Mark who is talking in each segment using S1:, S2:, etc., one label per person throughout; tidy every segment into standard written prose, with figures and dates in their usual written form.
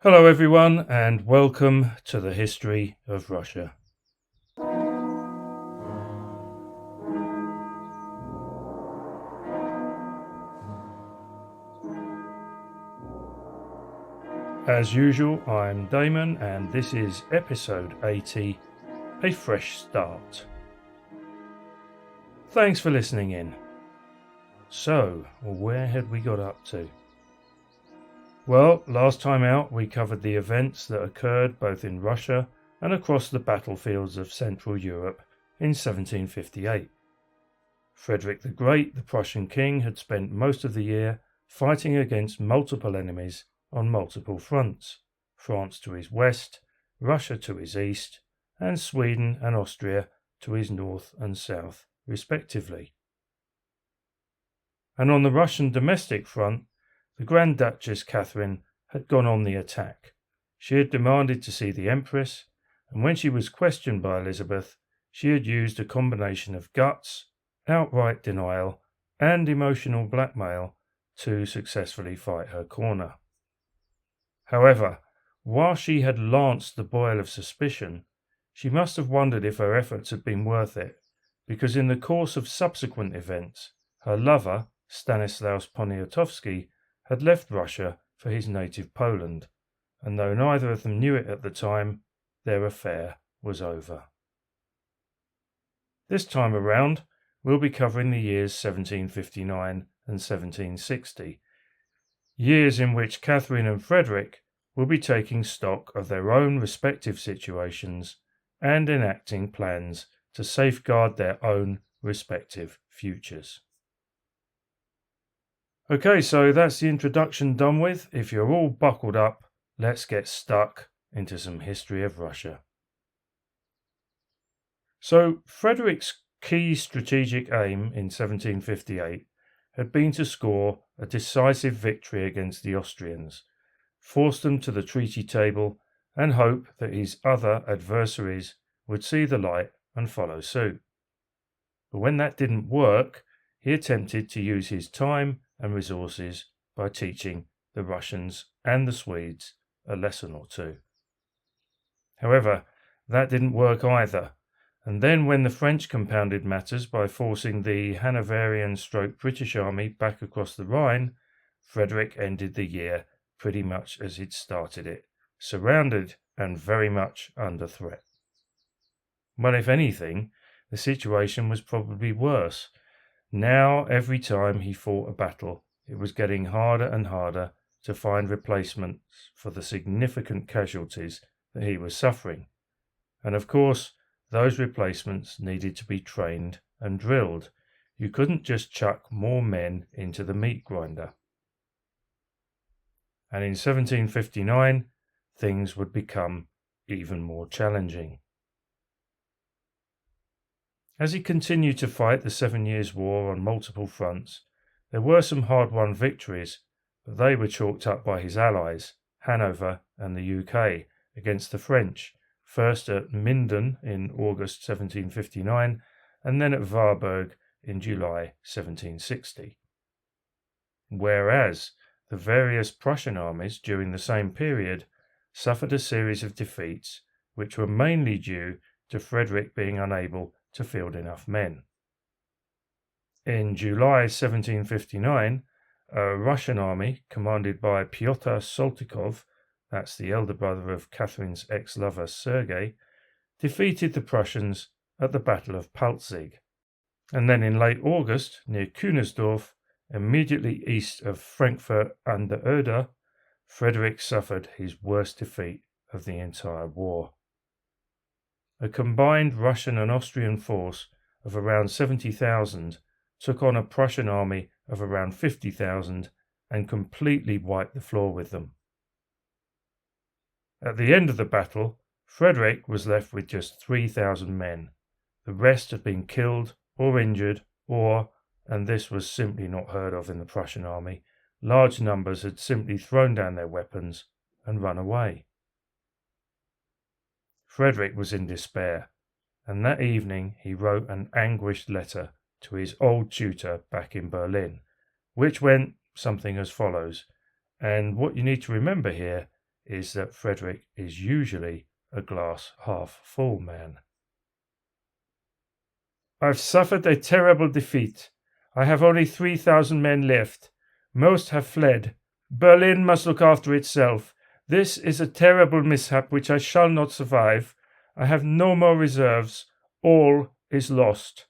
S1: Hello, everyone, and welcome to the history of Russia. As usual, I'm Damon, and this is episode 80, A Fresh Start. Thanks for listening in. So, where had we got up to? Well, last time out we covered the events that occurred both in Russia and across the battlefields of Central Europe in 1758. Frederick the Great, the Prussian king, had spent most of the year fighting against multiple enemies on multiple fronts: France to his west, Russia to his east, and Sweden and Austria to his north and south, respectively. And on the Russian domestic front, the Grand Duchess Catherine had gone on the attack. She had demanded to see the Empress, and when she was questioned by Elizabeth, she had used a combination of guts, outright denial, and emotional blackmail to successfully fight her corner. However, while she had lanced the boil of suspicion, she must have wondered if her efforts had been worth it, because in the course of subsequent events, her lover, Stanislaus Poniatowski, had left Russia for his native Poland, and though neither of them knew it at the time, their affair was over. This time around, we'll be covering the years 1759 and 1760, years in which Catherine and Frederick will be taking stock of their own respective situations and enacting plans to safeguard their own respective futures. Okay, so that's the introduction done with. If you're all buckled up, let's get stuck into some history of Russia. So, Frederick's key strategic aim in 1758 had been to score a decisive victory against the Austrians, force them to the treaty table, and hope that his other adversaries would see the light and follow suit. But when that didn't work, he attempted to use his time and resources by teaching the Russians and the Swedes a lesson or two. However, that didn't work either, and then when the French compounded matters by forcing the Hanoverian-British army back across the Rhine, Frederick ended the year pretty much as he'd started it, surrounded and very much under threat. Well, if anything, the situation was probably worse. Now, every time he fought a battle, it was getting harder and harder to find replacements for the significant casualties that he was suffering. And of course, those replacements needed to be trained and drilled. You couldn't just chuck more men into the meat grinder. And in 1759, things would become even more challenging. As he continued to fight the 7 Years' War on multiple fronts, there were some hard-won victories, but they were chalked up by his allies, Hanover and the UK, against the French, first at Minden in August 1759, and then at Warburg in July 1760. Whereas the various Prussian armies during the same period suffered a series of defeats, which were mainly due to Frederick being unable to field enough men. In July 1759, a Russian army commanded by Pyotr Saltykov, that's the elder brother of Catherine's ex-lover Sergei, defeated the Prussians at the Battle of Paltzig. And then in late August, near Kunersdorf, immediately east of Frankfurt an der Oder, Frederick suffered his worst defeat of the entire war. A combined Russian and Austrian force of around 70,000 took on a Prussian army of around 50,000 and completely wiped the floor with them. At the end of the battle, Frederick was left with just 3,000 men. The rest had been killed or injured, or, and this was simply not heard of in the Prussian army, large numbers had simply thrown down their weapons and run away. Frederick was in despair, and that evening he wrote an anguished letter to his old tutor back in Berlin, which went something as follows. And what you need to remember here is that Frederick is usually a glass half full man. I've suffered a terrible defeat. I have only 3,000 men left. Most have fled. Berlin must look after itself. This is a terrible mishap which I shall not survive. I have no more reserves. All is lost.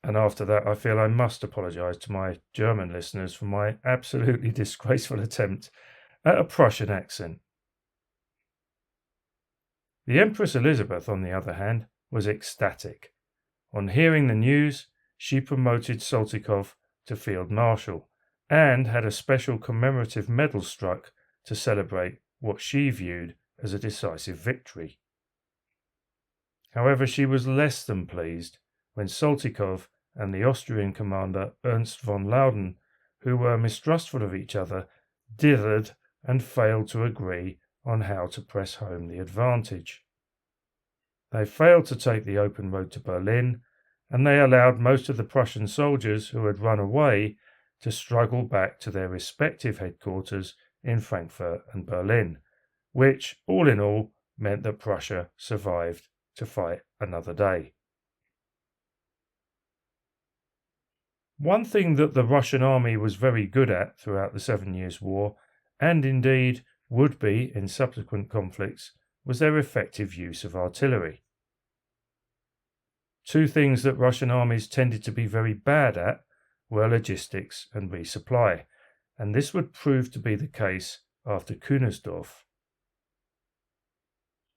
S1: And after that, I feel I must apologise to my German listeners for my absolutely disgraceful attempt at a Prussian accent. The Empress Elizabeth, on the other hand, was ecstatic. On hearing the news, she promoted Saltykov to Field Marshal and had a special commemorative medal struck to celebrate what she viewed as a decisive victory. However, she was less than pleased when Saltykov and the Austrian commander Ernst von Lauden, who were mistrustful of each other, dithered and failed to agree on how to press home the advantage. They failed to take the open road to Berlin, and they allowed most of the Prussian soldiers who had run away to struggle back to their respective headquarters in Frankfurt and Berlin, which, all in all, meant that Prussia survived to fight another day. One thing that the Russian army was very good at throughout the 7 Years' War, and indeed would be in subsequent conflicts, was their effective use of artillery. Two things that Russian armies tended to be very bad at were logistics and resupply, and this would prove to be the case after Kunersdorf.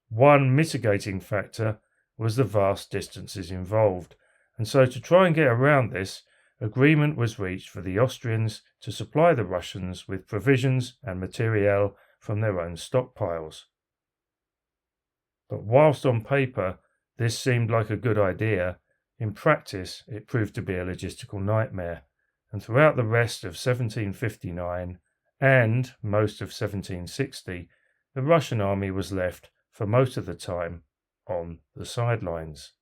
S1: One mitigating factor was the vast distances involved, and so to try and get around this, agreement was reached for the Austrians to supply the Russians with provisions and materiel from their own stockpiles. But whilst on paper this seemed like a good idea, in practice it proved to be a logistical nightmare, and throughout the rest of 1759 and most of 1760, the Russian army was left, for most of the time, on the sidelines.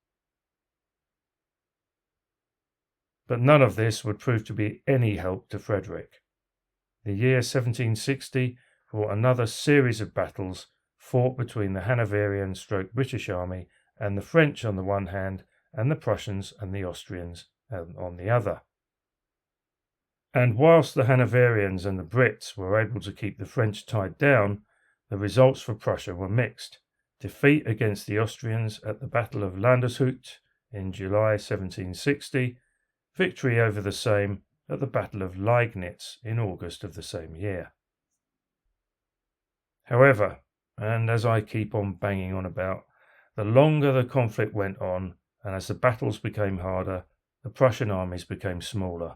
S1: But none of this would prove to be any help to Frederick. The year 1760 brought another series of battles fought between the Hanoverian/British army and the French on the one hand, and the Prussians and the Austrians on the other. And whilst the Hanoverians and the Brits were able to keep the French tied down, the results for Prussia were mixed. Defeat against the Austrians at the Battle of Landeshut in July 1760, victory over the same at the Battle of Liegnitz in August of the same year. However, and as I keep on banging on about, the longer the conflict went on, and as the battles became harder, the Prussian armies became smaller.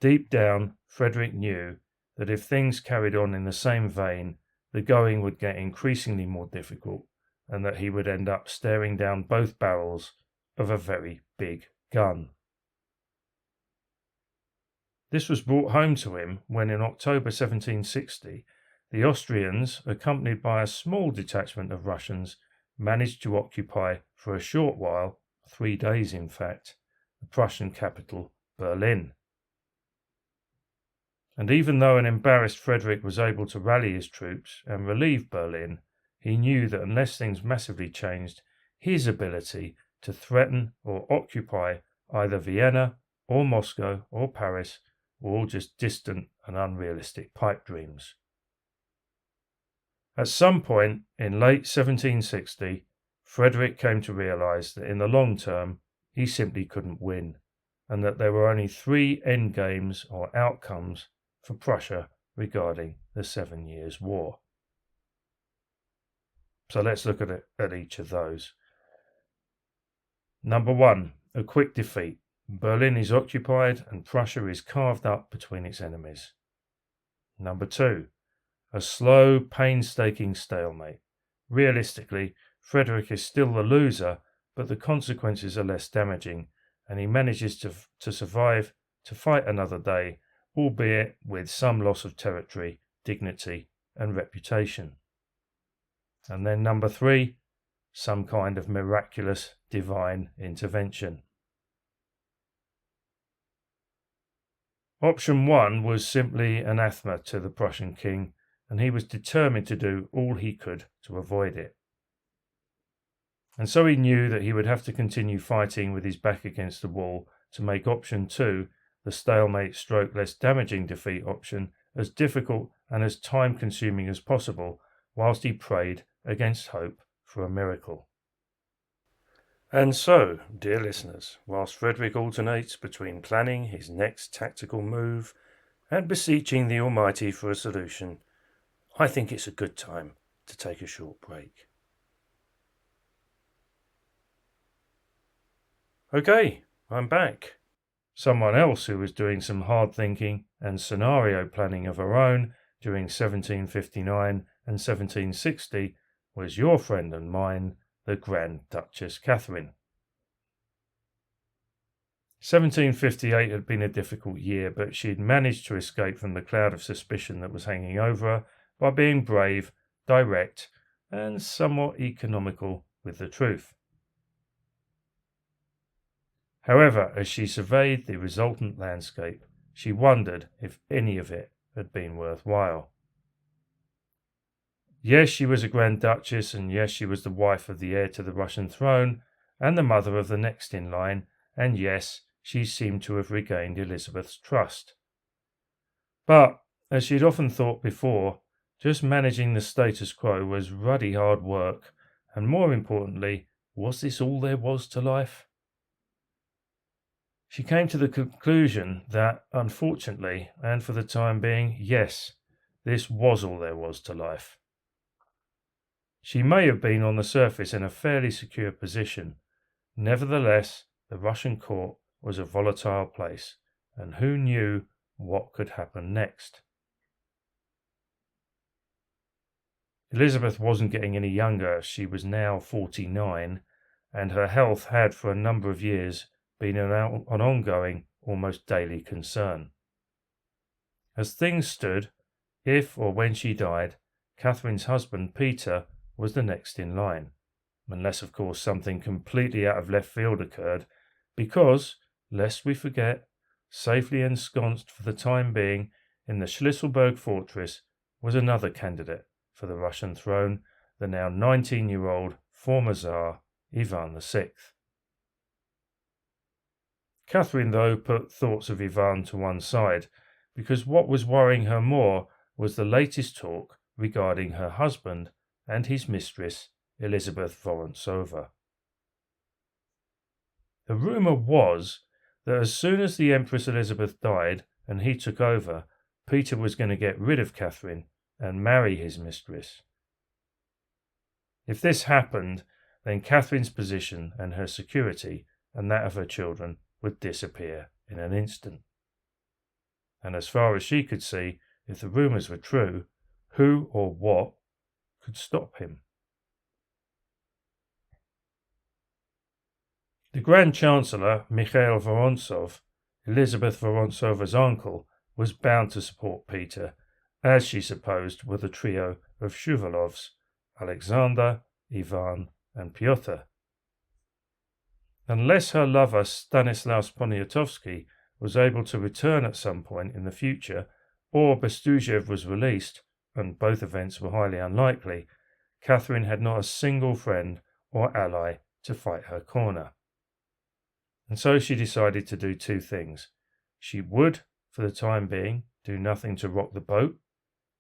S1: Deep down, Frederick knew that if things carried on in the same vein, the going would get increasingly more difficult, and that he would end up staring down both barrels of a very big gun. This was brought home to him when in October 1760, the Austrians, accompanied by a small detachment of Russians, managed to occupy for a short while, 3 days in fact, the Prussian capital, Berlin. And even though an embarrassed Frederick was able to rally his troops and relieve Berlin, he knew that unless things massively changed, his ability to threaten or occupy either Vienna or Moscow or Paris were all just distant and unrealistic pipe dreams. At some point in late 1760, Frederick came to realise that in the long term he simply couldn't win, and that there were only 3 endgames or outcomes for Prussia regarding the 7 Years' War. So let's look at each of those. Number 1, a quick defeat. Berlin is occupied and Prussia is carved up between its enemies. Number 2, a slow, painstaking stalemate. Realistically, Frederick is still the loser, but the consequences are less damaging, and he manages to survive to fight another day, albeit with some loss of territory, dignity, and reputation. And then number 3, some kind of miraculous divine intervention. Option 1 was simply anathema to the Prussian king, and he was determined to do all he could to avoid it. And so he knew that he would have to continue fighting with his back against the wall to make option 2, the stalemate stroke less damaging defeat option, as difficult and as time-consuming as possible, whilst he prayed against hope for a miracle. And so, dear listeners, whilst Frederick alternates between planning his next tactical move and beseeching the Almighty for a solution, I think it's a good time to take a short break. Okay, I'm back. Someone else who was doing some hard thinking and scenario planning of her own during 1759 and 1760 was your friend and mine, the Grand Duchess Catherine. 1758 had been a difficult year, but she had managed to escape from the cloud of suspicion that was hanging over her by being brave, direct, and somewhat economical with the truth. However, as she surveyed the resultant landscape, she wondered if any of it had been worthwhile. Yes, she was a Grand Duchess, and yes, she was the wife of the heir to the Russian throne, and the mother of the next in line, and yes, she seemed to have regained Elizabeth's trust. But, as she had often thought before, just managing the status quo was ruddy hard work, and more importantly, was this all there was to life? She came to the conclusion that, unfortunately, and for the time being, yes, this was all there was to life. She may have been on the surface in a fairly secure position. Nevertheless, the Russian court was a volatile place, and who knew what could happen next? Elizabeth wasn't getting any younger. She was now 49, and her health had for a number of years been an ongoing, almost daily concern. As things stood, if or when she died, Catherine's husband, Peter, was the next in line, unless, of course, something completely out of left field occurred, because, lest we forget, safely ensconced for the time being in the Schlüsselburg fortress was another candidate for the Russian throne, the now 19-year-old former Tsar Ivan VI. Catherine, though, put thoughts of Ivan to one side, because what was worrying her more was the latest talk regarding her husband and his mistress, Elizabeth Vorontsova. The rumour was that as soon as the Empress Elizabeth died and he took over, Peter was going to get rid of Catherine and marry his mistress. If this happened, then Catherine's position and her security and that of her children would disappear in an instant. And as far as she could see, if the rumours were true, who or what could stop him? The Grand Chancellor, Mikhail Vorontsov, Elizabeth Vorontsova's uncle, was bound to support Peter, as she supposed were the trio of Shuvalovs, Alexander, Ivan, and Pyotr. Unless her lover Stanislaus Poniatowski was able to return at some point in the future, or Bestuzhev was released, and both events were highly unlikely, Catherine had not a single friend or ally to fight her corner. And so she decided to do two things. She would, for the time being, do nothing to rock the boat,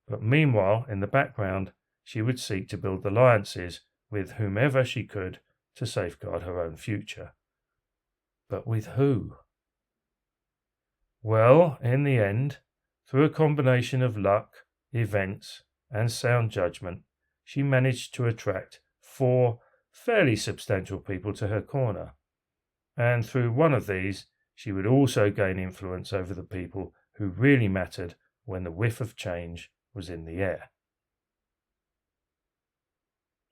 S1: but meanwhile, in the background, she would seek to build alliances with whomever she could to safeguard her own future. But with who? Well, in the end, through a combination of luck, events, and sound judgment, she managed to attract 4 fairly substantial people to her corner. And through one of these, she would also gain influence over the people who really mattered when the whiff of change was in the air.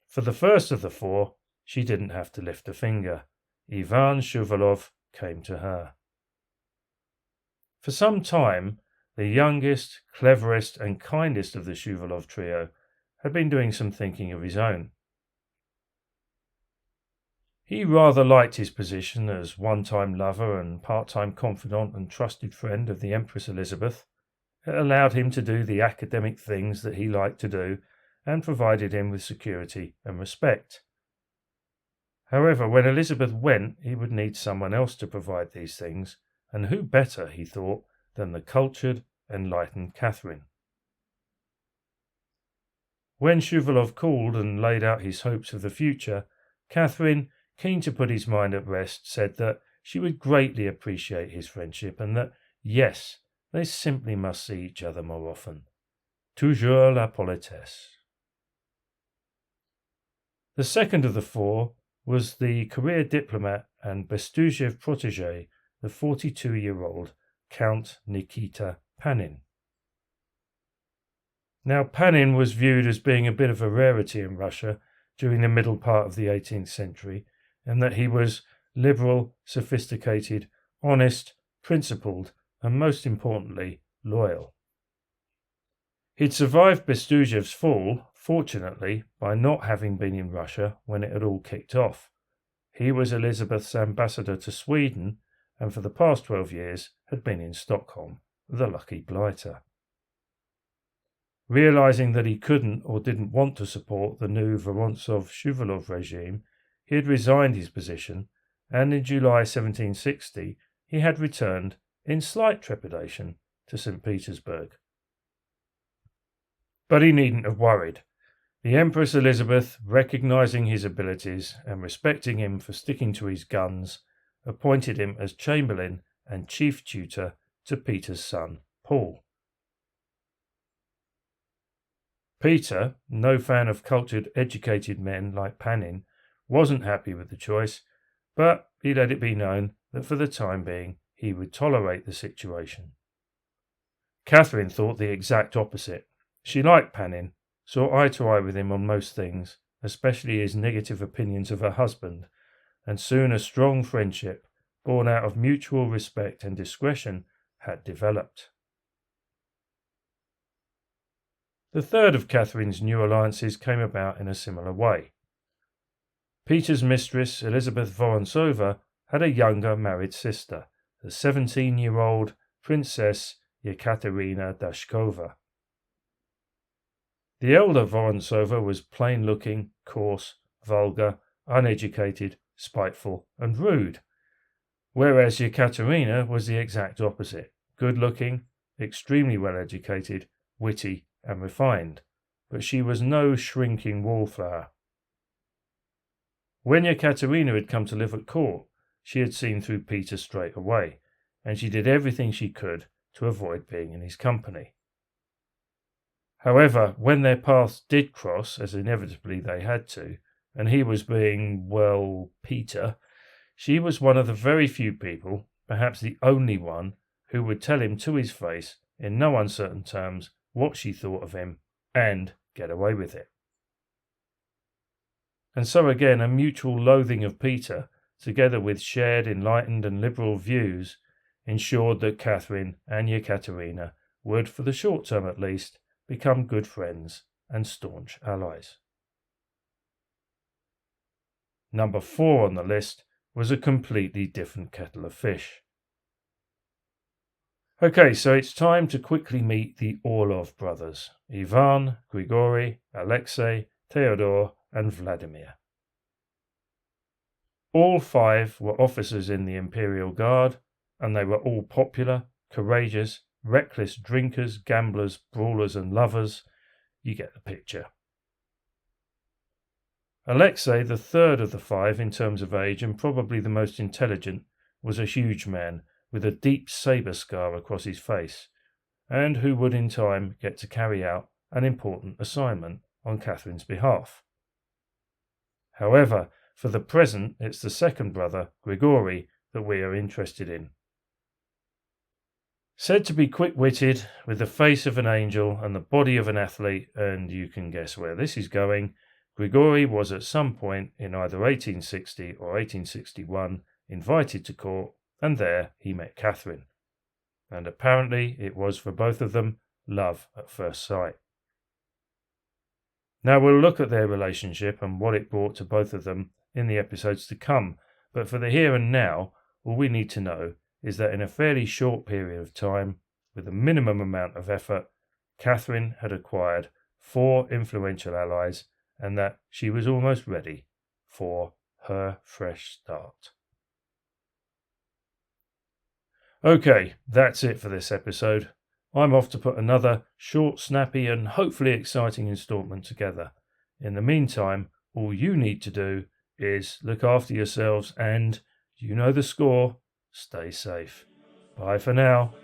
S1: For the first of the 4, she didn't have to lift a finger. Ivan Shuvalov came to her. For some time, the youngest, cleverest, and kindest of the Shuvalov trio had been doing some thinking of his own. He rather liked his position as one-time lover and part-time confidant and trusted friend of the Empress Elizabeth, It allowed him to do the academic things that he liked to do and provided him with security and respect. However, when Elizabeth went, he would need someone else to provide these things, and who better, he thought, than the cultured, enlightened Catherine. When Shuvalov called and laid out his hopes of the future, Catherine, keen to put his mind at rest, said that she would greatly appreciate his friendship and that, yes, they simply must see each other more often. Toujours la politesse. The second of the four was the career diplomat and Bestuzhev protégé, the 42-year-old Count Nikita Panin. Now, Panin was viewed as being a bit of a rarity in Russia during the middle part of the 18th century, and that he was liberal, sophisticated, honest, principled, and most importantly, loyal. He'd survived Bestuzhev's fall, fortunately, by not having been in Russia when it had all kicked off. He was Elizabeth's ambassador to Sweden, and for the past 12 years had been in Stockholm, the lucky blighter. Realizing that he couldn't or didn't want to support the new Vorontsov-Shuvalov regime, he had resigned his position, and in July 1760 he had returned, in slight trepidation, to St. Petersburg. But he needn't have worried. The Empress Elizabeth, recognizing his abilities and respecting him for sticking to his guns, appointed him as Chamberlain and chief tutor to Peter's son, Paul. Peter, no fan of cultured, educated men like Panin, wasn't happy with the choice, but he let it be known that for the time being he would tolerate the situation. Catherine thought the exact opposite. She liked Panin, saw eye to eye with him on most things, especially his negative opinions of her husband, and soon a strong friendship, born out of mutual respect and discretion, had developed. The third of Catherine's new alliances came about in a similar way. Peter's mistress, Elizabeth Vorontsova, had a younger married sister, the 17-year-old Princess Yekaterina Dashkova. The elder Vorontsova was plain-looking, coarse, vulgar, uneducated, spiteful, and rude, whereas Yekaterina was the exact opposite, good-looking, extremely well-educated, witty, and refined, but she was no shrinking wallflower. When Yekaterina had come to live at court, she had seen through Peter straight away, and she did everything she could to avoid being in his company. However, when their paths did cross, as inevitably they had to, and he was being, well, Peter, she was one of the very few people, perhaps the only one, who would tell him to his face, in no uncertain terms, what she thought of him, and get away with it. And so again, a mutual loathing of Peter, together with shared enlightened and liberal views, ensured that Catherine and Yekaterina would, for the short term at least, become good friends and staunch allies. Number 4 on the list was a completely different kettle of fish. Okay, so it's time to quickly meet the Orlov brothers, Ivan, Grigory, Alexei, Theodore, and Vladimir. All 5 were officers in the Imperial Guard, and they were all popular, courageous, reckless drinkers, gamblers, brawlers, and lovers. You get the picture. Alexei, the third of the 5 in terms of age and probably the most intelligent, was a huge man with a deep sabre scar across his face, and who would in time get to carry out an important assignment on Catherine's behalf. However, for the present, it's the second brother, Grigory, that we are interested in. Said to be quick-witted, with the face of an angel and the body of an athlete, and you can guess where this is going, Grigory was at some point in either 1860 or 1861 invited to court, and there he met Catherine. And apparently it was for both of them love at first sight. Now we'll look at their relationship and what it brought to both of them in the episodes to come, but for the here and now, all we need to know is that in a fairly short period of time, with a minimum amount of effort, Catherine had acquired 4 influential allies, and that she was almost ready for her fresh start. Okay, that's it for this episode. I'm off to put another short, snappy, and hopefully exciting installment together. In the meantime, all you need to do is look after yourselves and, you know the score, stay safe. Bye for now.